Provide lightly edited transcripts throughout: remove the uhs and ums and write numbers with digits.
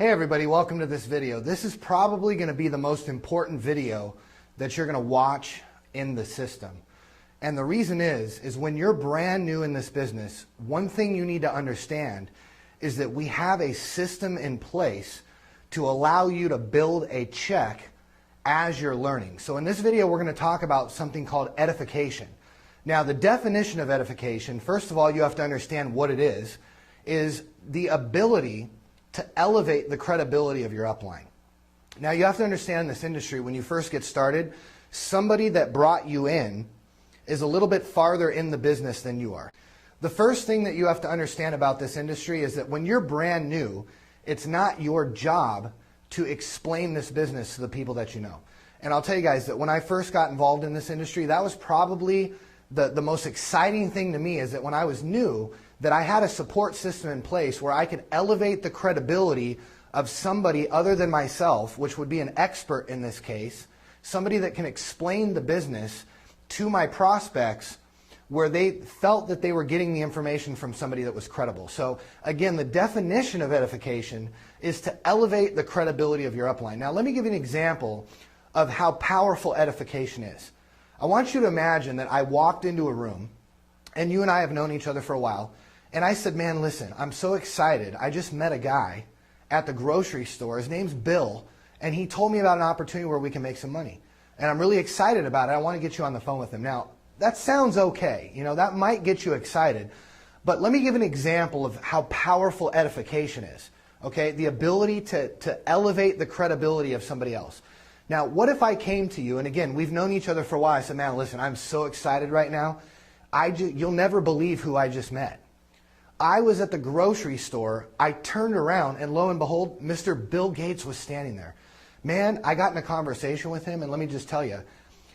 Hey everybody, welcome to this video. This is probably going to be the most important video that you're going to watch in the system. And the reason is when you're brand new in this business, one thing you need to understand is that we have a system in place to allow you to build a check as you're learning. So in this video, we're going to talk about something called edification. Now, the definition of edification, first of all, you have to understand what it is the ability to elevate the credibility of your upline. Now, you have to understand in this industry, when you first get started, somebody that brought you in is a little bit farther in the business than you are. The first thing that you have to understand about this industry is that when you're brand new, it's not your job to explain this business to the people that you know. And I'll tell you guys that when I first got involved in this industry, that was probably the most exciting thing to me, is that when I was new, that I had a support system in place where I could elevate the credibility of somebody other than myself, which would be an expert in this case, somebody that can explain the business to my prospects where they felt that they were getting the information from somebody that was credible. So again, the definition of edification is to elevate the credibility of your upline. Now let me give you an example of how powerful edification is. I want you to imagine that I walked into a room, and you and I have known each other for a while, and I said, man, listen, I'm so excited. I just met a guy at the grocery store. His name's Bill, and he told me about an opportunity where we can make some money. And I'm really excited about it. I want to get you on the phone with him. Now, that sounds okay. You know, that might get you excited. But let me give an example of how powerful edification is. Okay, the ability to elevate the credibility of somebody else. Now, what if I came to you, and again, we've known each other for a while. I said, man, listen, I'm so excited right now. You'll never believe who I just met. I was at the grocery store. I turned around, and lo and behold, Mr. Bill Gates was standing there. Man, I got in a conversation with him, and let me just tell you,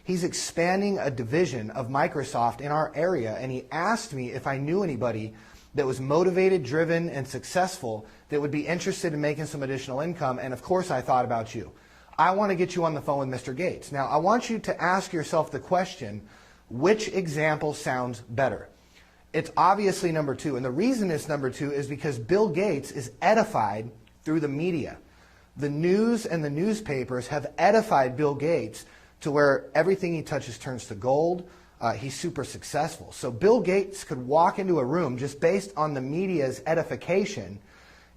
he's expanding a division of Microsoft in our area, and he asked me if I knew anybody that was motivated, driven, and successful that would be interested in making some additional income, and of course I thought about you. I want to get you on the phone with Mr. Gates. Now, I want you to ask yourself the question, which example sounds better? It's obviously number two, and the reason it's number two is because Bill Gates is edified through the media. The news and the newspapers have edified Bill Gates to where everything he touches turns to gold. He's super successful. So Bill Gates could walk into a room just based on the media's edification,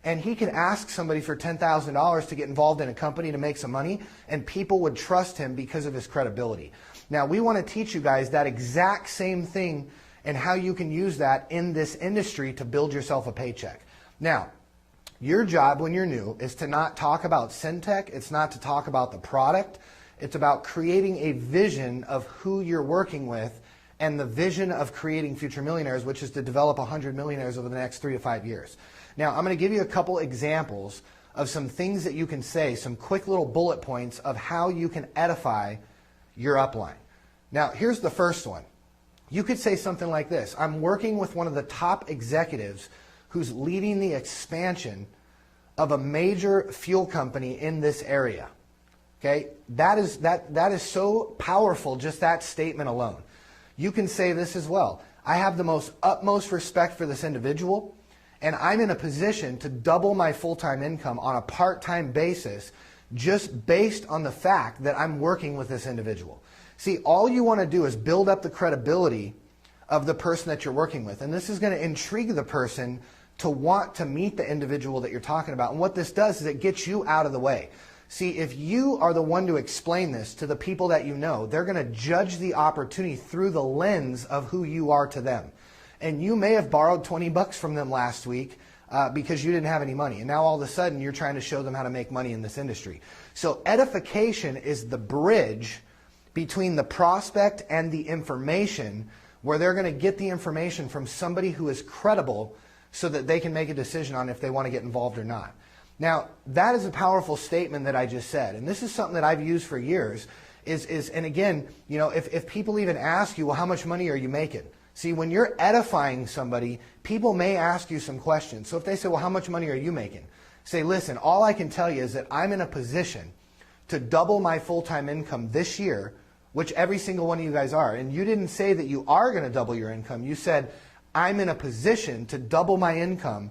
and he could ask somebody for $10,000 to get involved in a company to make some money, and people would trust him because of his credibility. Now, we want to teach you guys that exact same thing and how you can use that in this industry to build yourself a paycheck. Now, your job when you're new is to not talk about Syntech. It's not to talk about the product. It's about creating a vision of who you're working with and the vision of creating future millionaires, which is to develop 100 millionaires over the next 3 to 5 years. Now, I'm going to give you a couple examples of some things that you can say, some quick little bullet points of how you can edify your upline. Now, here's the first one. You could say something like this: I'm working with one of the top executives who's leading the expansion of a major fuel company in this area. Okay, that is so powerful, just that statement alone. You can say this as well: I have the most utmost respect for this individual, and I'm in a position to double my full-time income on a part-time basis just based on the fact that I'm working with this individual. See, all you want to do is build up the credibility of the person that you're working with, and this is going to intrigue the person to want to meet the individual that you're talking about. And what this does is it gets you out of the way. See, if you are the one to explain this to the people that you know, they're going to judge the opportunity through the lens of who you are to them. And you may have borrowed 20 bucks from them last week because you didn't have any money. And now all of a sudden you're trying to show them how to make money in this industry. So edification is the bridge between the prospect and the information, where they're going to get the information from somebody who is credible so that they can make a decision on if they want to get involved or not. Now, that is a powerful statement that I just said, and this is something that I've used for years, and again, you know, if people even ask you, well, how much money are you making? See, when you're edifying somebody, people may ask you some questions. So if they say, well, how much money are you making? Say, listen, all I can tell you is that I'm in a position to double my full-time income this year, which every single one of you guys are. And you didn't say that you are going to double your income. You said, I'm in a position to double my income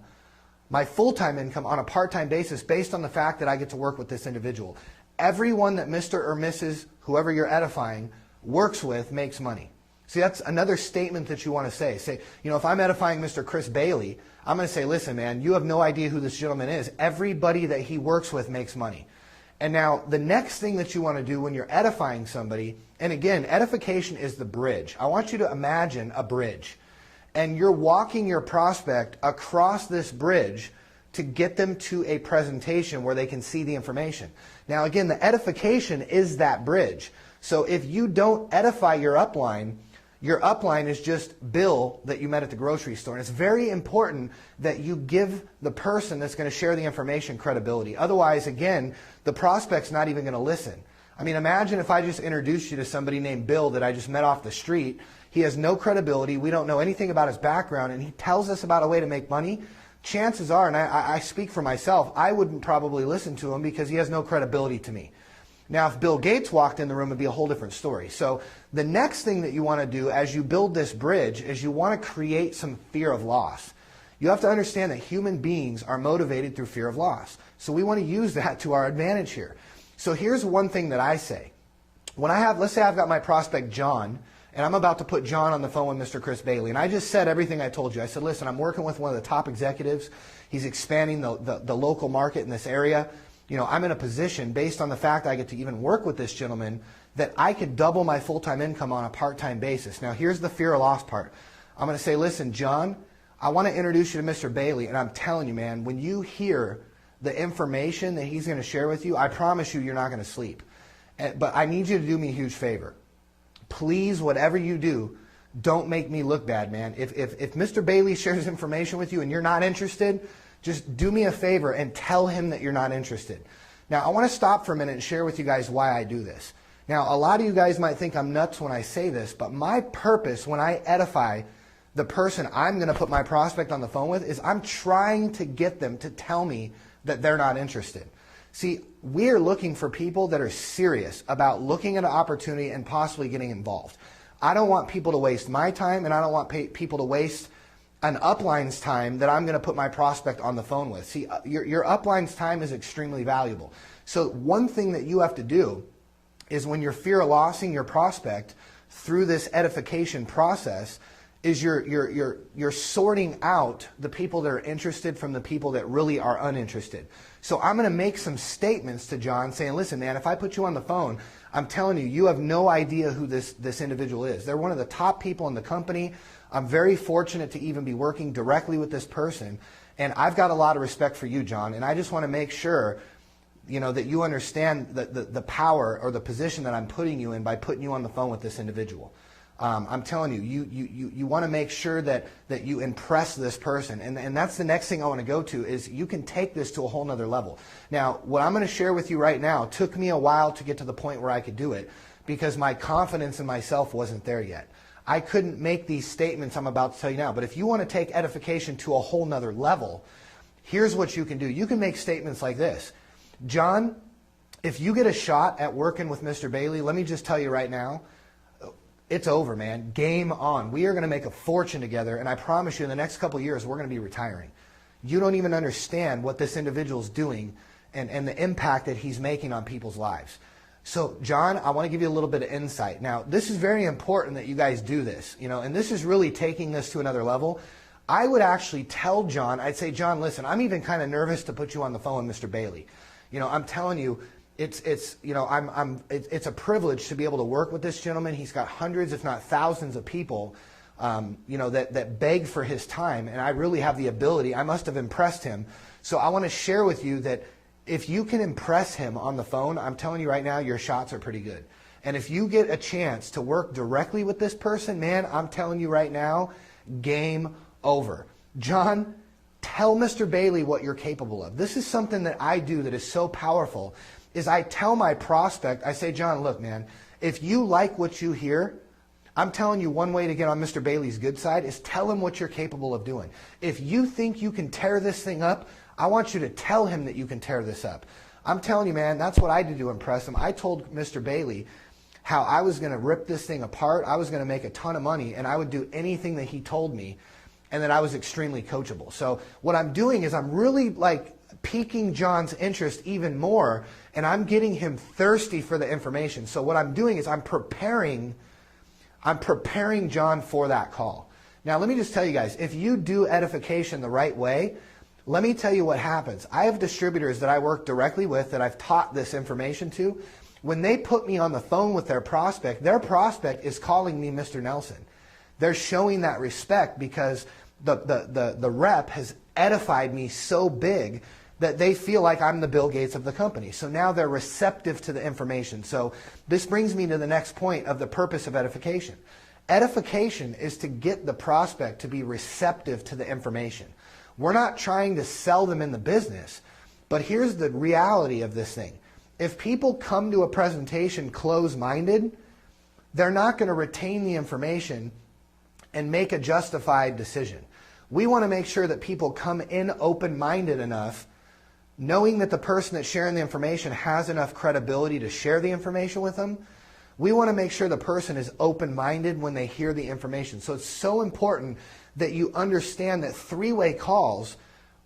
my full-time income on a part-time basis based on the fact that I get to work with this individual. Everyone that Mr. or Mrs., whoever you're edifying, works with makes money. See, that's another statement that you want to say. Say, if I'm edifying Mr. Chris Bailey, I'm going to say, listen, man, you have no idea who this gentleman is. Everybody that he works with makes money. And now the next thing that you want to do when you're edifying somebody, and again, edification is the bridge. I want you to imagine a bridge. And you're walking your prospect across this bridge to get them to a presentation where they can see the information. Now again, the edification is that bridge. So if you don't edify your upline is just Bill that you met at the grocery store. And it's very important that you give the person that's going to share the information credibility. Otherwise, again, the prospect's not even going to listen. I mean, imagine if I just introduced you to somebody named Bill that I just met off the street. He has no credibility. We don't know anything about his background, and he tells us about a way to make money. Chances are, and I speak for myself, I wouldn't probably listen to him because he has no credibility to me. Now, if Bill Gates walked in the room, it'd be a whole different story. So the next thing that you want to do as you build this bridge is you want to create some fear of loss. You have to understand that human beings are motivated through fear of loss. So we want to use that to our advantage here. So here's one thing that I say. Let's say I've got my prospect John, and I'm about to put John on the phone with Mr. Chris Bailey. And I just said everything I told you. I said, listen, I'm working with one of the top executives. He's expanding the local market in this area. I'm in a position, based on the fact I get to even work with this gentleman, that I could double my full-time income on a part-time basis. Now, here's the fear of loss part. I'm going to say, listen, John, I want to introduce you to Mr. Bailey. And I'm telling you, man, when you hear the information that he's going to share with you, I promise you, you're not going to sleep. But I need you to do me a huge favor. Please, whatever you do, don't make me look bad, man. If Mr. Bailey shares information with you and you're not interested, just do me a favor and tell him that you're not interested. Now, I want to stop for a minute and share with you guys why I do this. Now, a lot of you guys might think I'm nuts when I say this, but my purpose when I edify the person I'm going to put my prospect on the phone with is I'm trying to get them to tell me that they're not interested. See, we're looking for people that are serious about looking at an opportunity and possibly getting involved. I don't want people to waste my time, and I don't want people to waste an upline's time that I'm going to put my prospect on the phone with. See, your upline's time is extremely valuable. So one thing that you have to do is when you're fear of losing your prospect through this edification process is you're sorting out the people that are interested from the people that really are uninterested. So I'm going to make some statements to John saying, listen, man, if I put you on the phone, I'm telling you, you have no idea who this individual is. They're one of the top people in the company. I'm very fortunate to even be working directly with this person. And I've got a lot of respect for you, John. And I just want to make sure, that you understand the power or the position that I'm putting you in by putting you on the phone with this individual. I'm telling you, you want to make sure that you impress this person. And that's the next thing I want to go to is you can take this to a whole nother level. Now, what I'm going to share with you right now took me a while to get to the point where I could do it because my confidence in myself wasn't there yet. I couldn't make these statements I'm about to tell you now. But if you want to take edification to a whole nother level, here's what you can do. You can make statements like this. John, if you get a shot at working with Mr. Bailey, let me just tell you right now, it's over, man. Game on. We are going to make a fortune together, and I promise you in the next couple of years, we're going to be retiring. You don't even understand what this individual's doing and the impact that he's making on people's lives. So, John, I want to give you a little bit of insight. Now, this is very important that you guys do this, and this is really taking this to another level. I would actually tell John, I'd say, John, listen, I'm even kind of nervous to put you on the phone with Mr. Bailey. I'm telling you, it's a privilege to be able to work with this gentleman. He's got hundreds, if not thousands of people, that beg for his time. And I really have the ability. I must have impressed him. So I want to share with you that if you can impress him on the phone, I'm telling you right now, your shots are pretty good. And if you get a chance to work directly with this person, man, I'm telling you right now, game over. John, tell Mr. Bailey what you're capable of. This is something that I do that is so powerful, is I tell my prospect, I say, John, look, man, if you like what you hear, I'm telling you one way to get on Mr. Bailey's good side is tell him what you're capable of doing. If you think you can tear this thing up, I want you to tell him that you can tear this up. I'm telling you, man, that's what I did to impress him. I told Mr. Bailey how I was going to rip this thing apart. I was going to make a ton of money, and I would do anything that he told me. and that I was extremely coachable. So what I'm doing is I'm really like piquing John's interest even more, and I'm getting him thirsty for the information. So what I'm doing is I'm preparing John for that call. Now let me just tell you guys, if you do edification the right way, let me tell you what happens. I have distributors that I work directly with that I've taught this information to. When they put me on the phone with their prospect is calling me Mr. Nelson. They're showing that respect because the rep has edified me so big that they feel like I'm the Bill Gates of the company. So now they're receptive to the information. So this brings me to the next point of the purpose of edification. Edification is to get the prospect to be receptive to the information. We're not trying to sell them in the business, but here's the reality of this thing. If people come to a presentation closed-minded, they're not going to retain the information and make a justified decision. We want to make sure that people come in open-minded enough, knowing that the person that's sharing the information has enough credibility to share the information with them. We want to make sure the person is open-minded when they hear the information. So it's so important that you understand that three-way calls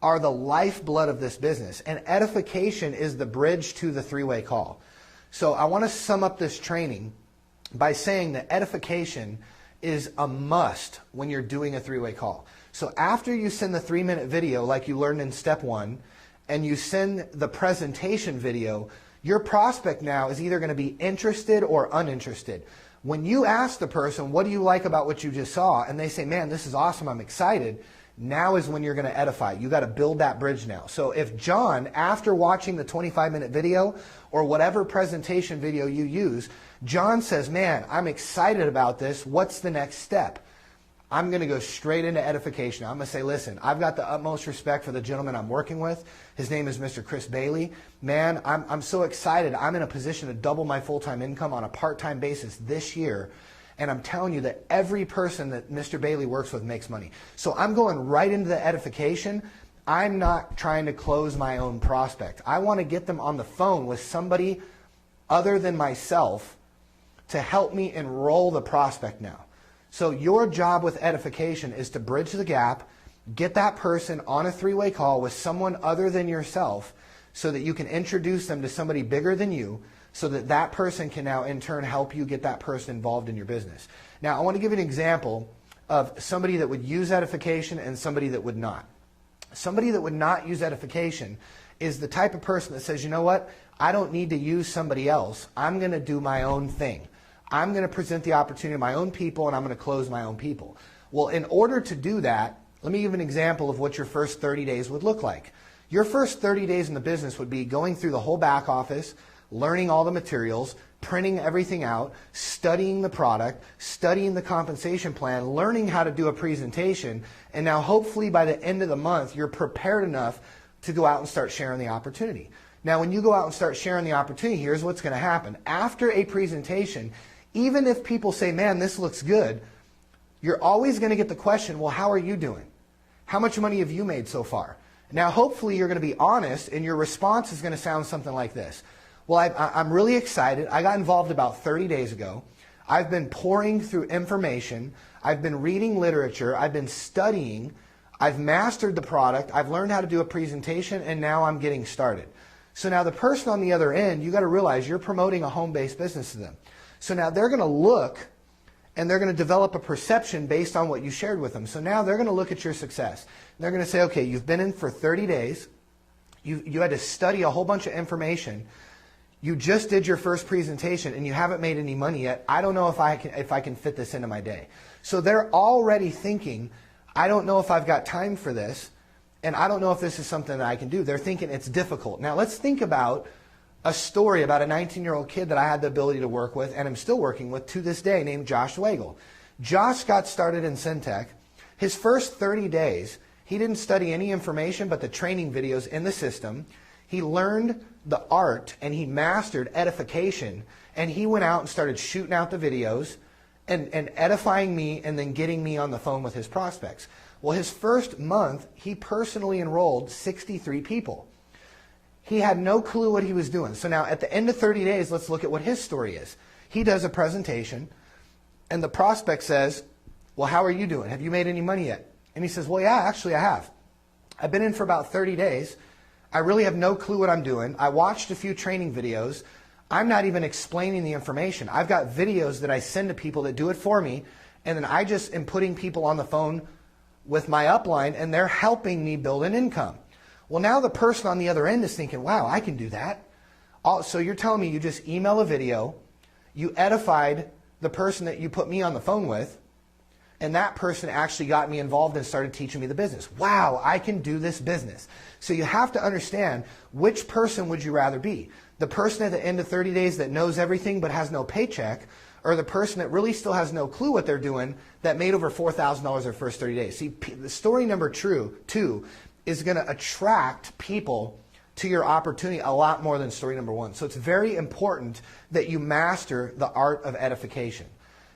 are the lifeblood of this business, and edification is the bridge to the three-way call. So I want to sum up this training by saying that edification is a must when you're doing a three-way call. So after you send the 3-minute video like you learned in step 1, and you send the presentation video, your prospect now is either going to be interested or uninterested. When you ask the person, what do you like about what you just saw? And they say, man, this is awesome, I'm excited. Now is when you're going to edify. You got to build that bridge now. So if John, after watching the 25-minute video or whatever presentation video you use, John says, man, I'm excited about this. What's the next step? I'm going to go straight into edification. I'm going to say, listen, I've got the utmost respect for the gentleman I'm working with. His name is Mr. Chris Bailey. Man, I'm so excited. I'm in a position to double my full-time income on a part-time basis this year. And I'm telling you that every person that Mr. Bailey works with makes money. So I'm going right into the edification. I'm not trying to close my own prospect. I want to get them on the phone with somebody other than myself to help me enroll the prospect now. So your job with edification is to bridge the gap, get that person on a three-way call with someone other than yourself so that you can introduce them to somebody bigger than you, so that that person can now in turn help you get that person involved in your business. Now I want to give an example of somebody that would use edification and somebody that would not. Somebody that would not use edification is the type of person that says, you know what, I don't need to use somebody else. I'm going to do my own thing. I'm going to present the opportunity to my own people, and I'm going to close my own people. Well, in order to do that, let me give an example of what your first 30 days would look like. Your first 30 days in the business would be going through the whole back office, learning all the materials, printing everything out, studying the product, studying the compensation plan, learning how to do a presentation, and now hopefully by the end of the month, you're prepared enough to go out and start sharing the opportunity. Now, when you go out and start sharing the opportunity, here's what's going to happen. After a presentation, even if people say, man, this looks good, you're always going to get the question, well, how are you doing? How much money have you made so far? Now, hopefully you're going to be honest, and your response is going to sound something like this. Well, I'm really excited. I got involved about 30 days ago. I've been pouring through information. I've been reading literature. I've been studying. I've mastered the product. I've learned how to do a presentation, and now I'm getting started. So now the person on the other end, you got to realize you're promoting a home-based business to them. So now they're going to look and they're going to develop a perception based on what you shared with them. So now they're going to look at your success. And they're going to say, okay, you've been in for 30 days. You had to study a whole bunch of information. You just did your first presentation and you haven't made any money yet. I don't know if I can fit this into my day. So they're already thinking, I don't know if I've got time for this, and I don't know if this is something that I can do. They're thinking it's difficult. Now let's think about a story about a 19-year-old kid that I had the ability to work with and I'm still working with to this day, named Josh Wagle. Josh got started in Syntech. His first 30 days, he didn't study any information but the training videos in the system. He learned the art and he mastered edification, and he went out and started shooting out the videos and edifying me and then getting me on the phone with his prospects. Well, his first month, he personally enrolled 63 people. He had no clue what he was doing. So now at the end of 30 days, let's look at what his story is. He does a presentation, and the prospect says, well, how are you doing? Have you made any money yet? And he says, well, yeah, actually I have. I've been in for about 30 days. I really have no clue what I'm doing. I watched a few training videos. I'm not even explaining the information. I've got videos that I send to people that do it for me, and then I just am putting people on the phone with my upline, and they're helping me build an income. Well, now the person on the other end is thinking, wow, I can do that. So you're telling me you just email a video, you edified the person that you put me on the phone with, and that person actually got me involved and started teaching me the business. Wow, I can do this business. So you have to understand, which person would you rather be? The person at the end of 30 days that knows everything but has no paycheck, or the person that really still has no clue what they're doing that made over $4,000 their first 30 days? See, the story number two is going to attract people to your opportunity a lot more than story number one. So it's very important that you master the art of edification.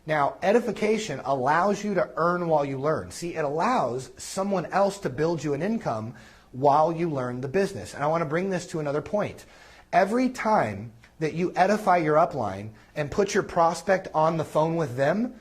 Now, edification allows you to earn while you learn. See, it allows someone else to build you an income while you learn the business. And I want to bring this to another point. Every time that you edify your upline and put your prospect on the phone with them,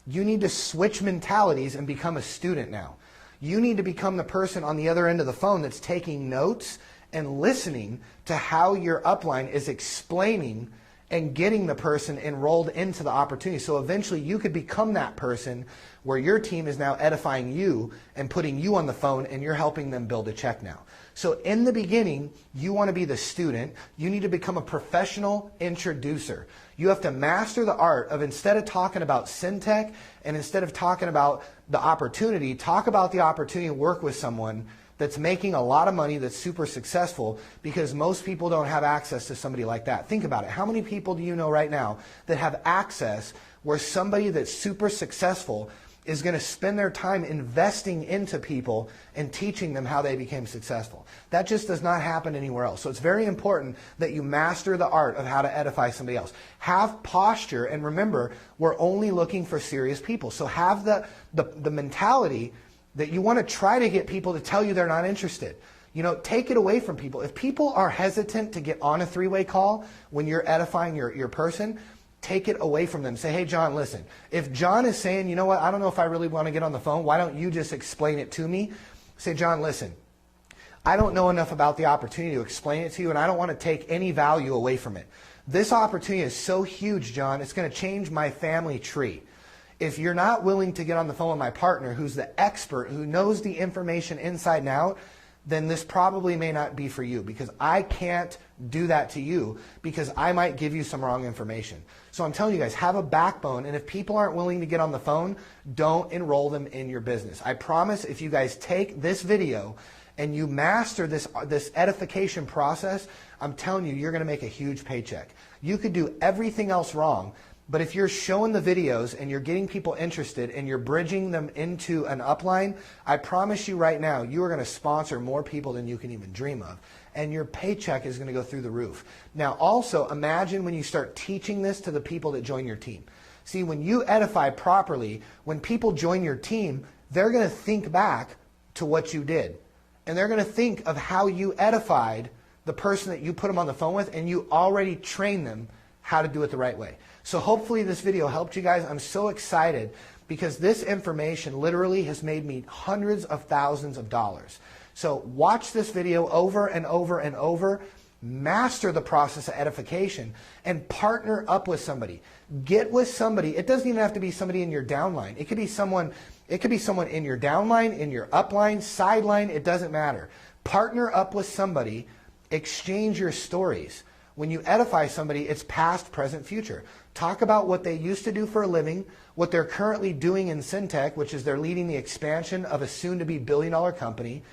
you need to switch mentalities and become a student now. You need to become the person on the other end of the phone that's taking notes and listening to how your upline is explaining and getting the person enrolled into the opportunity. So eventually you could become that person where your team is now edifying you and putting you on the phone, and you're helping them build a check now. So in the beginning, you want to be the student. You need to become a professional introducer. You have to master the art of, instead of talking about Syntech and instead of talking about the opportunity, talk about the opportunity to work with someone that's making a lot of money, that's super successful, because most people don't have access to somebody like that. Think about it. How many people do you know right now that have access where somebody that's super successful is going to spend their time investing into people and teaching them how they became successful? That just does not happen anywhere else. So it's very important that you master the art of how to edify somebody else. Have posture, and remember, we're only looking for serious people. So have the mentality that you want to try to get people to tell you they're not interested. You know, take it away from people. If people are hesitant to get on a three-way call when you're edifying your person, take it away from them. Say, hey, John, listen. If John is saying, you know what, I don't know if I really want to get on the phone, why don't you just explain it to me? Say, John, listen, I don't know enough about the opportunity to explain it to you, and I don't want to take any value away from it. This opportunity is so huge, John, it's going to change my family tree. If you're not willing to get on the phone with my partner, who's the expert, who knows the information inside and out, then this probably may not be for you, because I can't do that to you, because I might give you some wrong information. So I'm telling you guys, have a backbone, and if people aren't willing to get on the phone, don't enroll them in your business. I promise, if you guys take this video and you master this edification process, I'm telling you, you're going to make a huge paycheck. You could do everything else wrong, but if you're showing the videos and you're getting people interested and you're bridging them into an upline, I promise you right now, you are going to sponsor more people than you can even dream of. And your paycheck is going to go through the roof. Now also, imagine when you start teaching this to the people that join your team. See, when you edify properly, when people join your team, they're going to think back to what you did. And they're going to think of how you edified the person that you put them on the phone with, and you already trained them how to do it the right way. So hopefully this video helped you guys. I'm so excited because this information literally has made me hundreds of thousands of dollars. So watch this video over and over and over. Master the process of edification and partner up with somebody. Get with somebody. It doesn't even have to be somebody in your downline. It could be someone in your downline, in your upline, sideline. It doesn't matter. Partner up with somebody. Exchange your stories. When you edify somebody, it's past, present, future. Talk about what they used to do for a living, what they're currently doing in Syntech, which is they're leading the expansion of a soon-to-be billion-dollar company.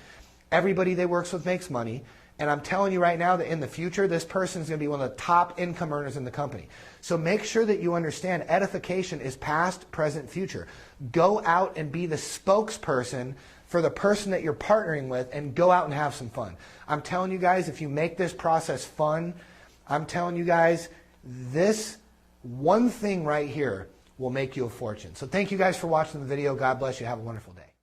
Everybody they works with makes money. And I'm telling you right now that in the future, this person is going to be one of the top income earners in the company. So make sure that you understand edification is past, present, future. Go out and be the spokesperson for the person that you're partnering with, and go out and have some fun. I'm telling you guys, if you make this process fun, I'm telling you guys, this one thing right here will make you a fortune. So thank you guys for watching the video. God bless you. Have a wonderful day.